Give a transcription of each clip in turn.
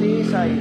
Tisay.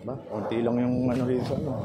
Ba, konti lang yung ano rito, ano.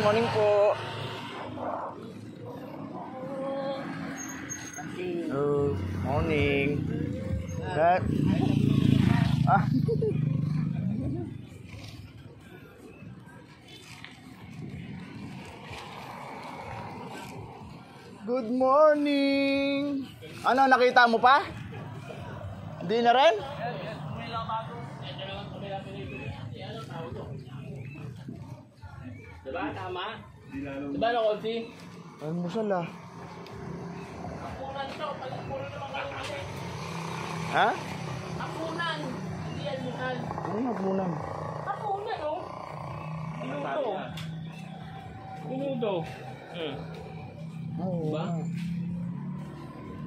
Morning po. Oh, morning. That. Good morning. Ano, nakita mo pa? Hindi na rin? Diba? Tama? Diba na, Konsi? Ano mo sala? Hapunan to. Pag-hapunan naman kayo kasi. Ha? Hapunan. Hindi almusal. Ano hapunan? Hapunan, oh. Minuto. Minuto. Oo. Diba?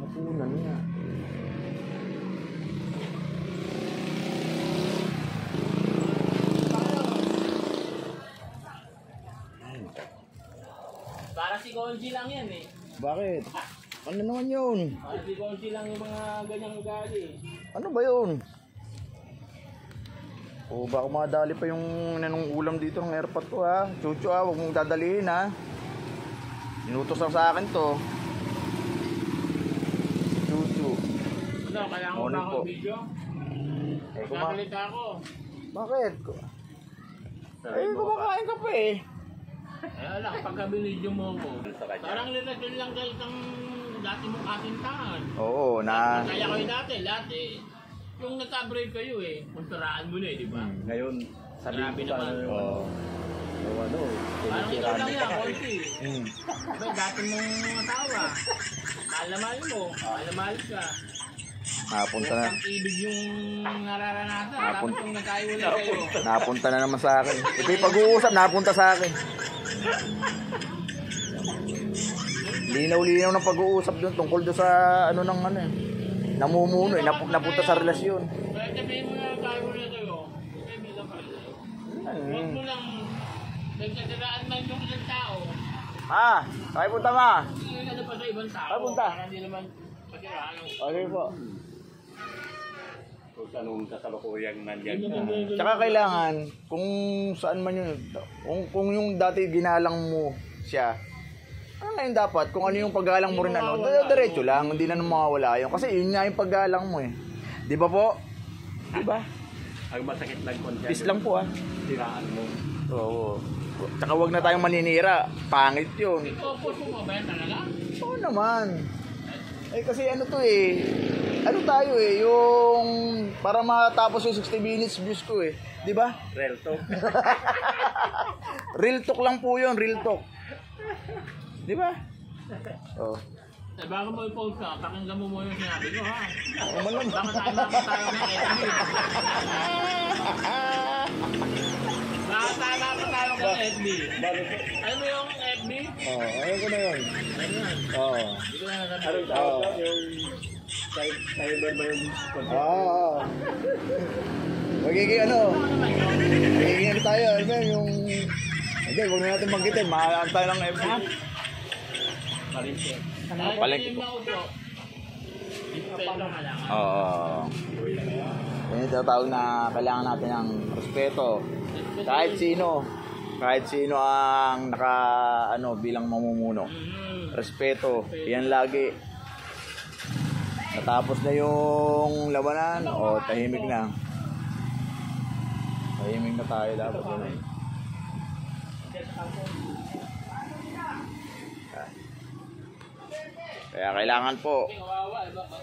Hapunan nga. Para si Konji lang yan eh. Bakit? Ano naman yun? Para si Konji lang yung mga ganyang ugali. Ano ba yun? O baka madali pa yung nanong ulam dito ng airpot ko ha. Chucho ha, huwag mong dadalihin ha. Inutos lang sa akin to. Chucho. Ano, kailangan ko Morning ba po. ako video? Eh, Kakalita ako. Bakit? Eh, kumakain ka pa eh. Eh, wala, pagka binidyo mo ko. Parang linagyan lang kayo ng dati mong kasintahan. Oo, na... Kaya kayo dati. Yung nagka-break kayo eh, kontraan mo na eh, di ba? Ngayon, sabi Grabe ko pa naman. Oo. Parang ikaw lang yan, konti. Hmm. Diba, dati mong asawa. Mahal na mahal mo, mahal na mahal ka. Napunta na. Ang ibig yung nararanasan, tapos yung nagkaiwala kayo. Napunta na naman sa akin. Ito yung pag-uusap, napunta sa akin. Linaw-linaw ng pag-uusap doon tungkol doon sa ano ng ano eh. Namumuno eh, napunta sa relasyon. Kaya sabihin mo na nagkaiwala kayo, eh, bilang pa rin. Huwag mo lang, nagsasalaan man yung isang tao, Kaya punta ma. hindi ka pa sa ibang tao. Ay, punta. Para hindi naman pasiraan. Okay po. kung anong kasalukuyang nandyan Yun ka. yung Tsaka kailangan, kung saan man yun, kung yung dati ginalang mo siya, ano na yun dapat? Kung ano yung paggalang mo rin ano, diretso lang, hindi na mawawala yun. Kasi yun nga yung paggalang mo eh. Di ba po? Di ba? Ang masakit lang kung Peace lang po ah. siraan mo. Oo. Tsaka wag na tayong maninira. Pangit yun. Ikaw po sumabay talaga? Oo naman. Eh kasi ano to eh. Ano tayo eh, yung para matapos yung 60 minutes views ko eh. Di ba? Real talk. Real talk lang po yun, real talk. Di ba? Oh. Eh, bago mo i-post ka, pakinggan mo muna yung sinabi ko ha. Ano man lang. Baka tayo makatayo ng FB. Baka tayo makatayo ng FB. Alam mo yung FB? Oh, ayun ko na yun. Ayun. Oo. Hindi ko na nasabi. Anong tawag ka? Yung cyber ba yung concept? Oo. Magiging ano? Magiging ano tayo? Ano ba yung... Hindi, huwag na natin magkitin. Mahalaan tayo ng FB. Marinche. Balik. Yung maupo. Respeto kailangan. Oo. Yan yung tinatawag na kailangan natin ng respeto. Kahit sino. Kahit sino ang bilang mamumuno. Respeto. Yan lagi. Natapos na yung labanan. Tahimik na. Tahimik na tayo dapat. Yun. Kaya kailangan po.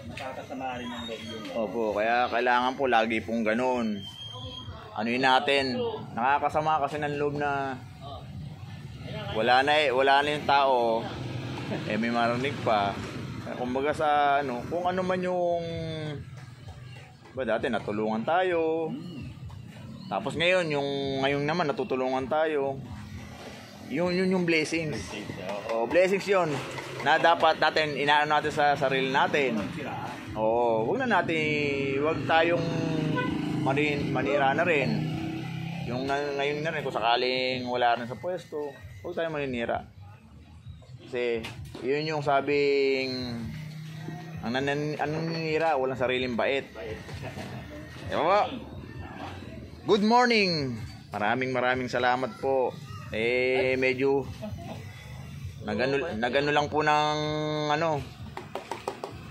Nakakasama rin ang loob yung Opo, kaya kailangan po lagi pong ganun. Ano yun natin? Nakakasama kasi ng loob na wala na yung tao. May marinig pa. Kumbaga sa ano, kung ano man yung dati natulungan tayo. Tapos ngayon naman natutulungan tayo. Yung blessings. Blessings 'yon. Na dapat natin inaano natin sa sarili natin. Wag tayong manira na rin. Yung ngayon na rin kung sakaling wala rin sa pwesto, huwag tayong maninira. Kasi yun yung sabing ang naninira, walang sariling bait. Diba? Good morning. Maraming salamat po. Medyo nagano lang po ng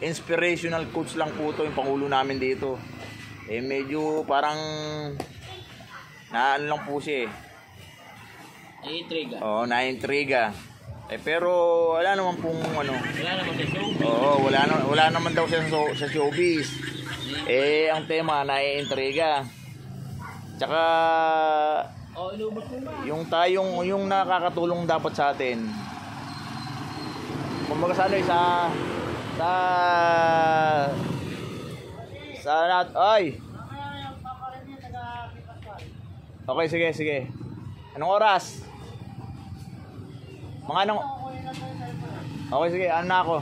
inspirational quotes lang po to yung pangulo namin dito. Medyo parang lang po siya eh. Naiintriga. Naintriga. Pero wala naman pong Wala naman sa show. wala naman daw siya sa showbiz. Ang tema naiintriga. Tsaka Inubos mo ba? yung nakakatulong dapat sa atin. Kumbaga Okay, sige. Anong oras? Okay, sige, ano na ako?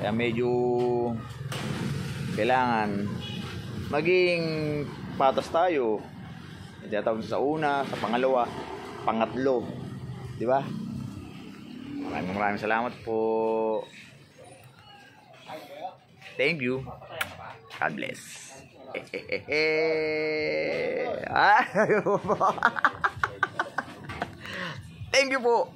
Kaya medyo kailangan maging patas tayo. Tinatawag sa una, sa pangalawa, pangatlo. Di ba? Maraming salamat po. Thank you. God bless. Ay, Thank you po.